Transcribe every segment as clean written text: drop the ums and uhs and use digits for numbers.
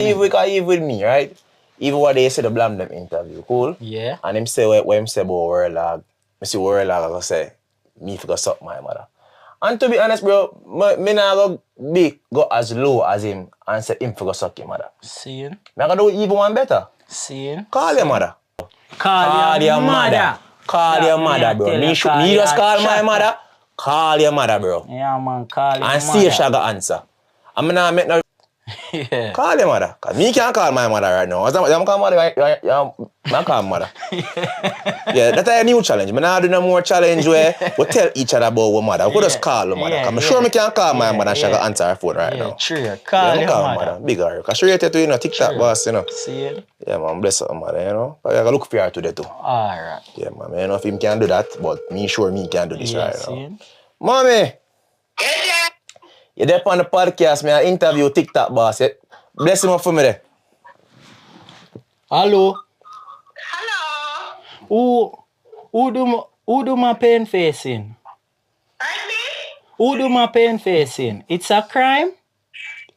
Even with me, right? Even what they say the Blam them interview, cool? Yeah. And him say what him say about Warlag. I see Warlag I go say, me forgot suck my mother. And to be honest, bro, me not go as low as him and say him forgot suck your mother. Seeing? Me gonna do even one better. Seeing? Call your mother. Call your mother. Call your mother, bro. Me just call my mother. Call your mother, bro. Yeah, man, call your mother. And see if she got answer. I'm not make no. Yeah. Call your mother. Cause me can't call my mother right now. I'm call mother. I call mother. Yeah, that's a new challenge. I'm not doing no more challenge where we tell each other about our mother. We could just call the mother. Cause I'm sure me can't call my mother and she got answer her phone right now. True. Call your mother. Big her. Cause she rated to, you know, TikTok boss, you know. See it? Yeah, man, bless her mother, you know. But I gotta look for her today too. Alright. Yeah, man. I don't know if him can do that, but me sure me can do this right now. See? Mommy! You're there on the podcast, me I interview TikTok boss. Bless him up for me there. Hello? Hello? Who do my pain facing? Pardon me? Who do my pain facing? It's a crime?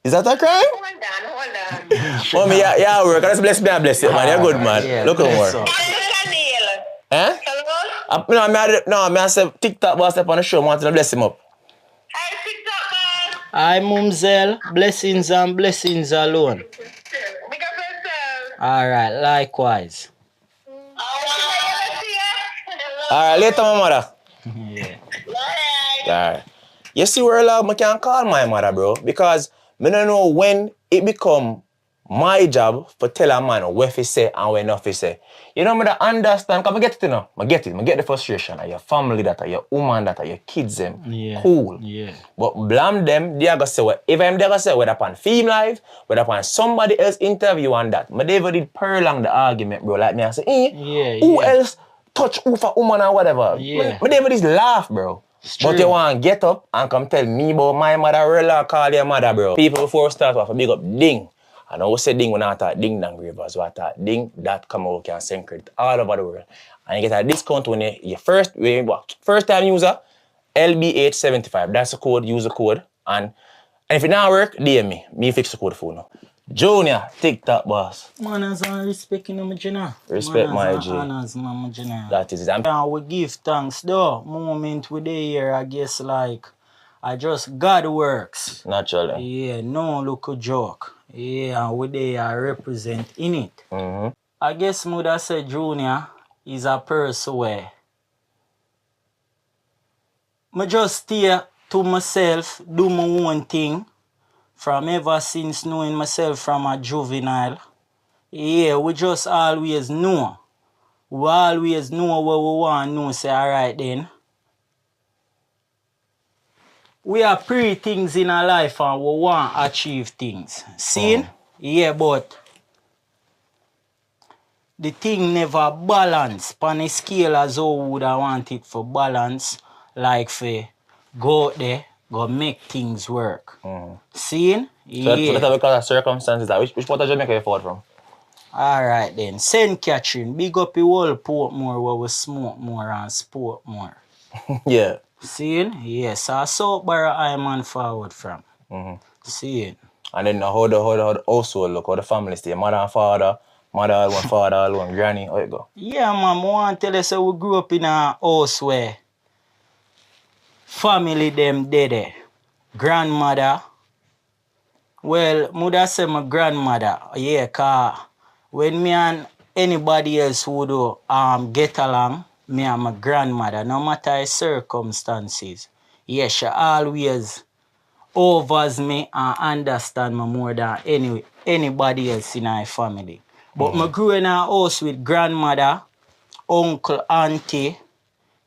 Is that a crime? Hold on. Mommy, yeah, work. Let's bless me and bless you, man. You're good, man. Yeah, look at more. Hello? Hello? I said TikTok boss up on the show. I want to bless him up. Hi, TikTok man. Hi, Mumzel. Blessings and blessings alone. Big up yourself. Alright, likewise. Alright, later, my mother. Yeah. Alright. You see where I can't call my mother, bro, because I don't know when it become my job to tell a man what he say and what not he say. You know, I don't understand, because I get it, you know. I get the frustration of your family, that of your woman, that of your kids, them. Yeah. Cool. Yeah. But blame them, they are going to say, if I'm going to say, whether upon Fame Live, whether upon somebody else interview on that, I never did prolong the argument, bro. Like me, I say, who else touch who for woman or whatever? Yeah. I never just laugh, bro. But you want to get up and come tell me about my mother, really call your mother, bro. People before start off, big up ding. I know we say ding when I thought ding dang ravers, but I thought ding.com out can send credit all over the world. And you get a discount when you first time user, LB875. That's the code, use the code. And if it not work, DM me fix the code for you. Junior, TikTok boss. Manners and respect in my Jina. Respect my G. Manners, my Jina. That is it. And we give thanks though. Moment we dey here, I guess like I just God works. Naturally. Yeah, no look a joke. Yeah, and we there represent in it. I guess Muda said Junior is a person where I just stay to myself, do my own thing. From ever since knowing myself from a juvenile. Yeah, we just always know. We always know what we want to know. Say, alright then. We have pre things in our life and we want to achieve things. See? Yeah, but the thing never balance. On a scale as how we would I want it for balance. Like for go out there, go make things work. See? So Yeah. that's because of circumstances. Which part of Jamaica you fought from? Alright then. St. Catherine, big up the whole Portmore where we smoke more and sport more. Yeah. See? Yes, I saw where I'm on forward from. See? And then how the household look, how the family stay, mother and father alone, father alone, granny, how it go? Yeah, man, I want to tell you, so we grew up in a house where family them dead. Grandmother, well, mother say my grandmother, yeah, cause when me and anybody else would get along, me and my grandmother, no matter the circumstances, yeah, she always overs me and understand me more than anybody else in our family. But I grew in a house with grandmother, uncle, auntie.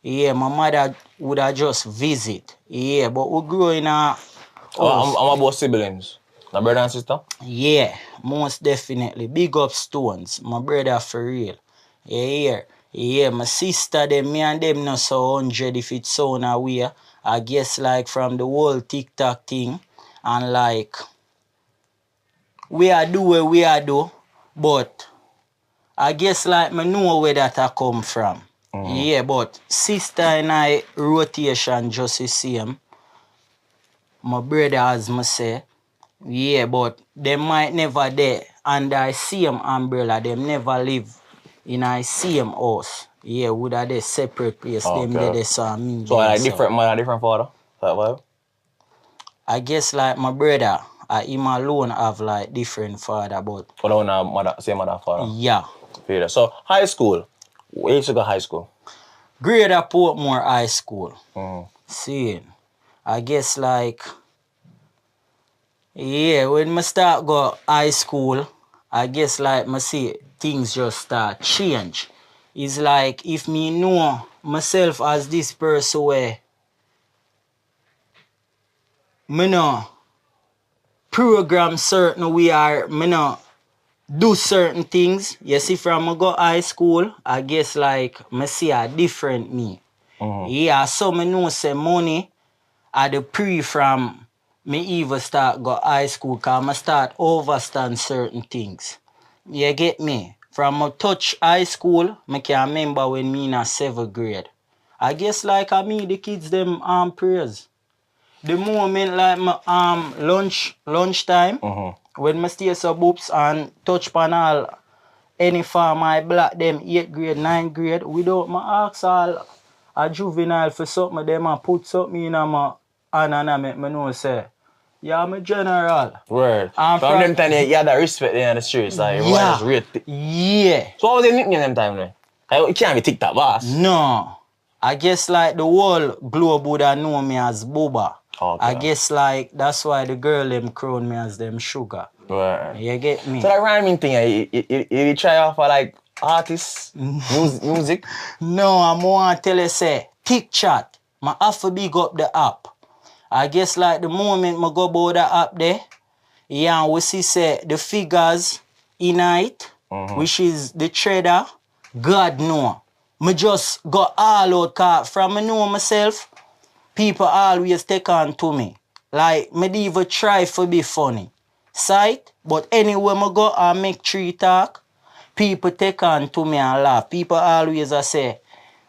Yeah, my mother would have just visit. Yeah, but we grew in a house. I'm about siblings. My brother and sister? Yeah, most definitely. Big up Stones. My brother for real. Yeah, my sister, them, me and them not so 100 if it's so away. I guess like from the whole TikTok thing. And like, we are do where we are do. But I guess like me know where that I come from. Yeah, but sister and I rotation just the same. My brother, as I say, Yeah, but them might never there under same umbrella. Them never live in a same house. Yeah, would have they separate place. Them they saw me. So like different mother, different father? That vibe? I guess like my brother, him alone have like different father, but Or the one mother, same mother, father? yeah. Peter. So high school. Where you used to go high school? Greater Portmore High School. Mm-hmm. I guess like, yeah, when I start go high school, I guess like I see things just start change. It's like if me know myself as this person where me no program certain way or me no do certain things. You see from I go high school, I guess like I see a different me. Yeah, so me know say money are the pre from me even start go high school cause I start overstand certain things. You get me? From a touch high school, I can remember when me in a 7th grade. I guess like I me the kids them praise. The moment like my lunchtime when I stay so boops and touch panel any farm I black them 8th grade, 9th grade without my ask all a juvenile for something them and put something in my hand and I make me know say, yeah, I'm a general. Word. From them time you had that respect there in the streets, like everyone just rate. Yeah. So what was your nickname them time then? Like, it can't be TikTok boss. No. I guess like the whole globe would have known me as Booba. Okay. I guess like that's why the girl them crown me as them Sugar. Right. You get me? So that rhyming thing, you try out for like artists, music? No, I'm want to tell you say, TikChat, I have to big up the app. I guess like the moment I go about the app there, yeah, we see say the figures in it, which is the trader, God know. Me just go all out cause from me know myself, people always take on to me. Like, me dey even try to be funny. Sight, but anywhere me go and make tree talk, people take on to me and laugh. People always say,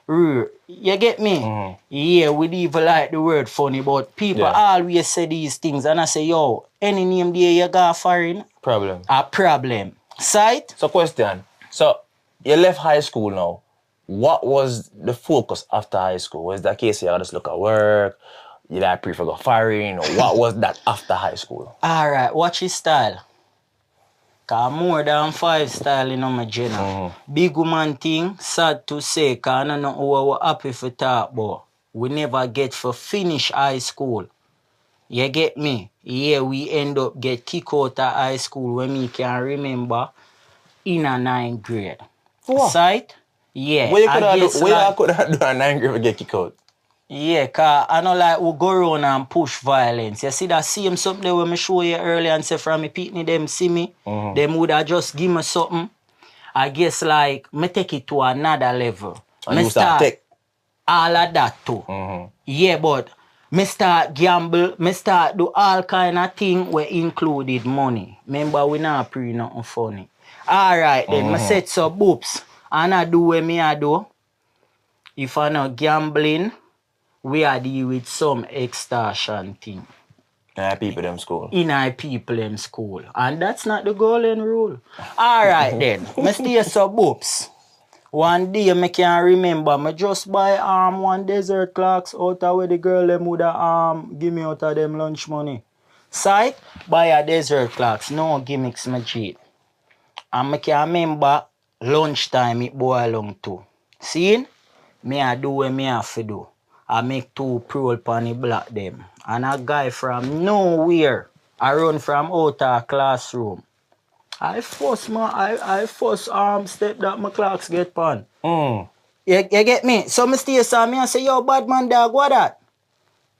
you get me? Yeah, we even like the word funny, but people always say these things and I say, yo, any name there you got foreign? Problem. A problem. Sight? So question. So you left high school now. What was the focus after high school? Was that case you just look at work? You like prefer go foreign? Or what was that after high school? Alright, watch his style. Cause more than 5 style in my general. Big woman thing, sad to say, cause I don't know who we're happy for talk about. We never get for finish high school. You get me? Yeah, we end up get kicked out of high school when me can remember in a 9th grade. What? Sight? Yeah. What you could have do a 9th grade to get kicked out? Yeah, cause I know like we go around and push violence. You see that same something there when I show you earlier and say from me pitney them see me, them would have just give me something. I guess like me take it to another level. And me you start take all of that too. Yeah, but me start gamble, me start do all kind of thing where included money. Remember we not pre nothing funny. Alright then, me set so boops and I do what me I do. If I not gambling, we are deal with some extortion thing. in our people them school. In our people them school. And that's not the golden rule. Alright then. Me stay so boops. One day I can remember I just buy one desert clocks out of where the girl them woulda give me out of them lunch money. Sight, buy a desert clocks, no gimmicks me cheat. And I can remember lunchtime it boil long too. See? Me I do what me have to do. I make 2 prole pan the black them. And a guy from nowhere, I run from out of classroom. I first step that my clocks get pan. You get me? So me stay so me and say, yo, bad man dog, what that?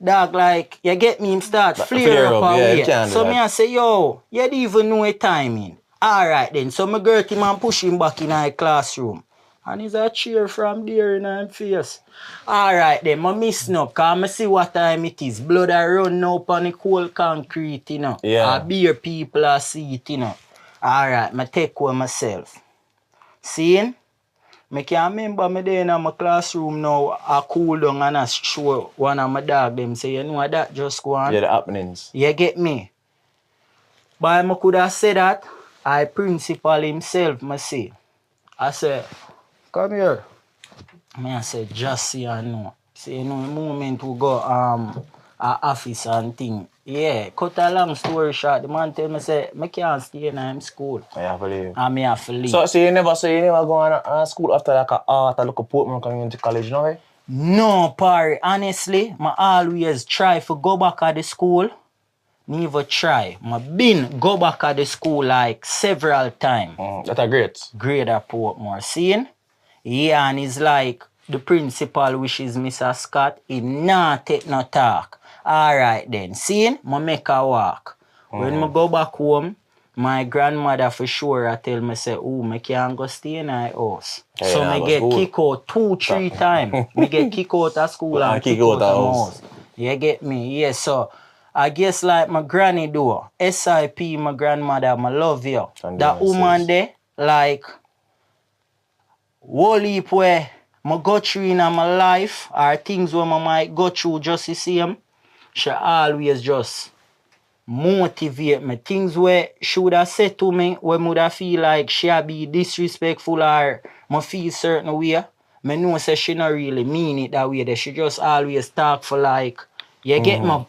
Dog like, you get me, him start flare up away. So me and say, yo, you don't even know a timing. Alright then, so me girl him and push him back in the classroom. And he's a cheer from there in his face. Alright then, I miss up because I see what time it is. Blood I run up on the cold concrete, you know. Yeah. I beer people I see it, you know. Alright, I take care of myself. See? I can remember me there in my classroom now, I cool down and I show one of my dog them say, you know that just go on. Yeah, the happenings. You get me? But I could have said that. I principal himself, I say. I said, come here. I said, just see I know. See, you know, the moment we go a office and thing. Yeah, cut a long story short, the man tell me say, I can't stay in school. I have to leave. And me have to leave. So you never go on school after like a art or look at Portman Community College, no way? No, Parry. Honestly, I always try to go back at the school. Never try. I been go back at the school like several times. That's a great. Grade at Portmore. Seeing? Yeah, and it's like the principal wishes Mr. Scott, he not take no talk. Alright then. Seeing? I make a walk. When I go back home, my grandmother for sure I tell me say, oh, I can't go stay in my house. Hey, so I get kicked out 2-3 times. I get kicked out of school and kicked out of house. You get me? Yeah, so I guess like my granny do. SIP, my grandmother, I love you. That woman there, like, whole heap where I go through in my life, or things where I might go through just to see him, she always just motivate me. Things where she would have said to me when I would have feel like she be disrespectful or I feel certain way, I know say she not really mean it that way. That she just always talk for like, you get me?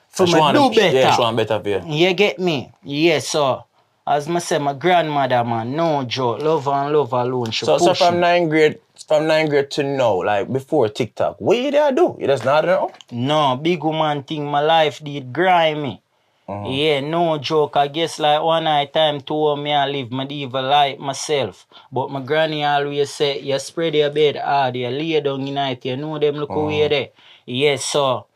For me do better. Yeah, she want better for you. You get me? Yeah, so as I say, my grandmother, man, no joke, love and love alone. She so from me. 9th grade to now, like before TikTok, what you there do? You just not know? No, big woman thing, my life did grimy. Yeah, no joke. I guess like one night time to me I live medieval life myself. But my granny always say, you spread your bed hard, you lay down in night, you know them look away there. Yes, so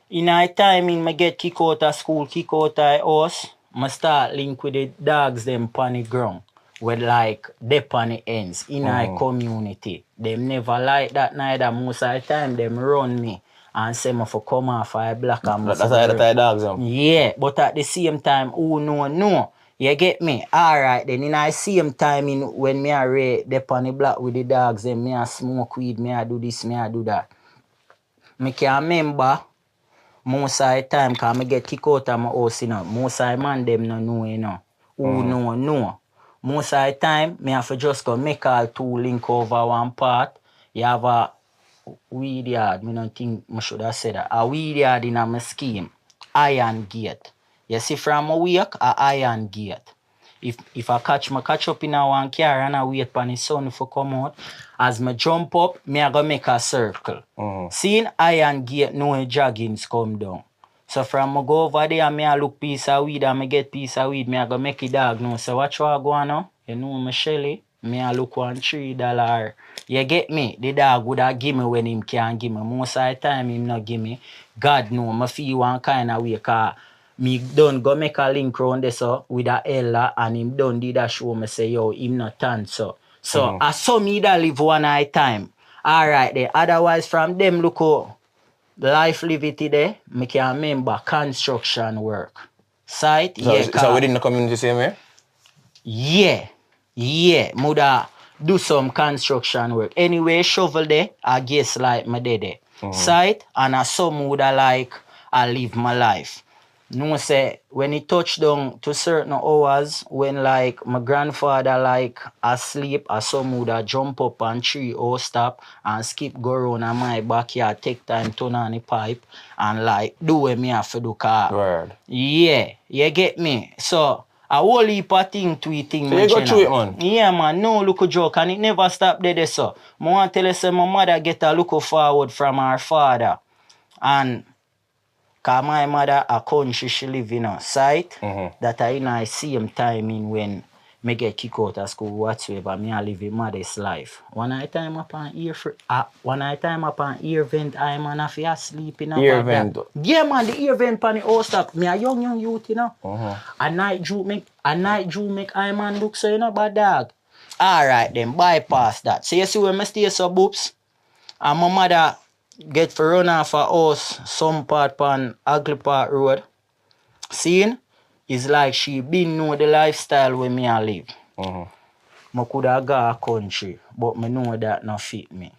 in night time in me get kicked out of school, kicked out of house, I start link with the dogs them on the ground. With like they on the ends in our community. Them never like that neither. Most of the time them run me and say me for come off a black and that's how the dogs yeah, but at the same time, oh no. You get me? Alright, then in the same time in when me are they on the block with the dogs, then me a smoke weed, me a do this, me a do that. Me can remember most of the time because I get kicked out of my house, you know. Most of the man them no know, you know. Who no. Most of the time, me have to just go make all two link over one part. You have a weed yard, me don't think I should have said that. A weed yard in my scheme. Iron gate. You see from a week, a iron gate. If I catch up in a one car and I wait for the sun to come out, as me jump up, me I go make a circle. Seeing iron gate, no joggings come down. So from I go over there, me I look piece of weed and me get piece of weed, me I go make a dog know. So watch what I go on now? You know me Shelly, me I look $3. You get me? The dog would have give me when him can give me. Most of the time him not give me. God know, me feel one kind of way cause me done go make a link round there so with a Ella and him done did a show me say yo him not tan so. So I saw me that live one night time. Alright then. Otherwise from them look how life live it today, me can remember construction work. Site, so, yeah. So within the community same way? Yeah. Muda do some construction work. Anyway, shovel there, I guess like my day there. Site and I saw muda like I live my life. No say when it touched down to certain hours when like my grandfather like asleep, I saw muda jump up on tree or stop and skip go around in my backyard, take time turn on the pipe and like do what me have to do car. Word. Yeah, you get me. So a whole heap of thing to it thing. So you go through it, man? Yeah, man. No look a joke and it never stop there so. I want to tell you say my mother get a look forward from her father. And cause my mother a country she live in a site that I in the same time in when me get kicked out of school whatsoever, me a live a modest life. One night time upon ear vent I man a fi asleep in a ear vent. Yeah man, the ear vent pan the house top. Me a young youth, you know. A night Jew make I man look so you know bad dog. Alright then bypass that. So you see when me stay so boops and my mother get for run off a house some part on Ugly Park Road. Seeing? It's like she been know the lifestyle where me I live. I could have got a country, but me know that not fit me.